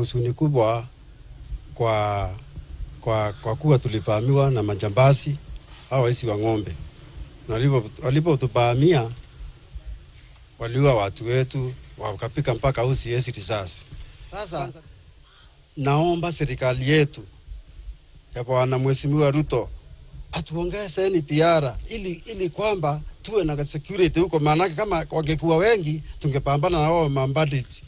huzuni kubwa kwa kuwa tulivamiwa na majambazi hao waizi wa ng'ombe. Walipotuvamia waliua watu wetu, wakapika mpaka OCS risasi. Sasa naomba serikali yetu ya Bwana Mheshimiwa Ruto atuongeze NPR ili kwamba tuwe na security huko, maana kama wangekuwa wengi tungepambana na wao mambandits.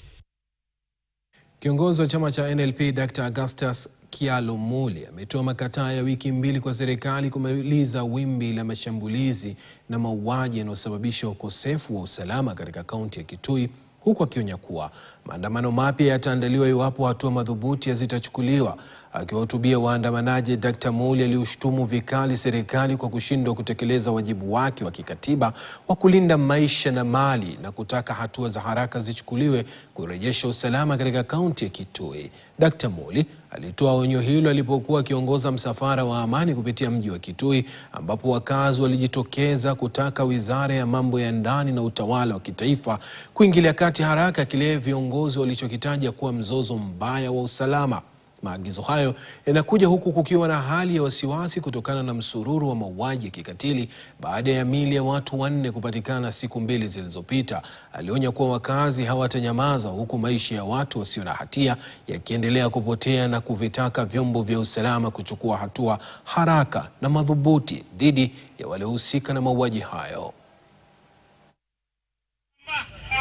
Kiongozi wa chama cha NLP Dr. Augustus Kialo Muli ametoa makataa ya wiki 2 kwa serikali kumaliza wimbi la mashambulizi na mauaji yanayosababisha ukosefu wa usalama katika kaunti ya Kitui, huku akionya kuwa maandamano mapya yataandaliwa iwapo hatua madhubuti hazitachukuliwa. Akiwahutubia waandamanaji, Dr. Muli aliushtumu vikali serikali kwa kushindwa kutekeleza wajibu wake wa kikatiba wa kulinda maisha na mali na kutaka hatua za haraka zichukuliwe kurejesha usalama katika kaunti ya Kitui. Dr. Muli alitoa onyo hilo alipokuwa akiongoza msafara wa amani kupitia mji wa Kitui, ambapo wakazi walijitokeza kutaka Wizara ya Mambo ya Ndani na Utawala wa Kitaifa kuingilia kati haraka kile viongozi walichokitaja kuwa mzozo mbaya wa usalama. Maagizo hayo yanakuja huku kukiwa na hali ya wasiwasi kutokana na msururu wa mauaji ya kikatili baada ya miili ya watu 4 kupatikana siku 2 zilizopita. Alionya kuwa wakazi hawatanyamaza huku maisha ya watu wasio na hatia yakiendelea kupotea na kuvitaka vyombo vya usalama kuchukua hatua haraka na madhubuti dhidi ya waliohusika na mauaji hayo.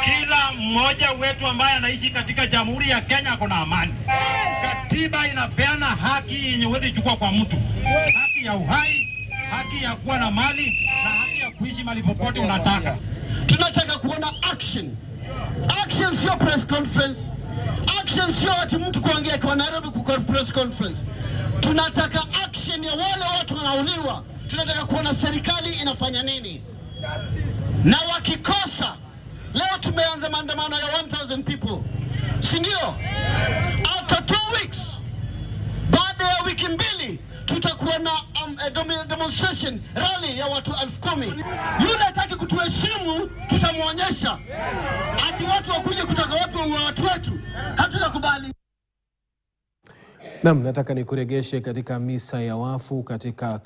Kila mmoja wetu ambaye anaishi katika Jamhuri ya Kenya ako na amani. Katiba inapeana haki yenye huwezi chukua kwa mtu. Haki ya uhai, haki ya kuwa na mali na haki ya kuishi mahali popote unataka. Tunataka kuona action. Action sio press conference. Action sio ati mtu kuongea kwa Nairobi kwa press conference. Tunataka action ya wale watu wanauliwa. Tunataka kuona serikali inafanya nini. Na wakikosa, leo tumeanza maandamano ya 1000 people. Si ndio? After 2 weeks, baada ya wiki 2, tutakuwa na demonstration rally ya watu 10,000. Yule hataki kutuheshimu, tutamuonyesha. Ati watu wakuje kutoka wapi wa watu wetu, hatutakubali. Naam, nataka nikuregeshe katika misa ya wafu katika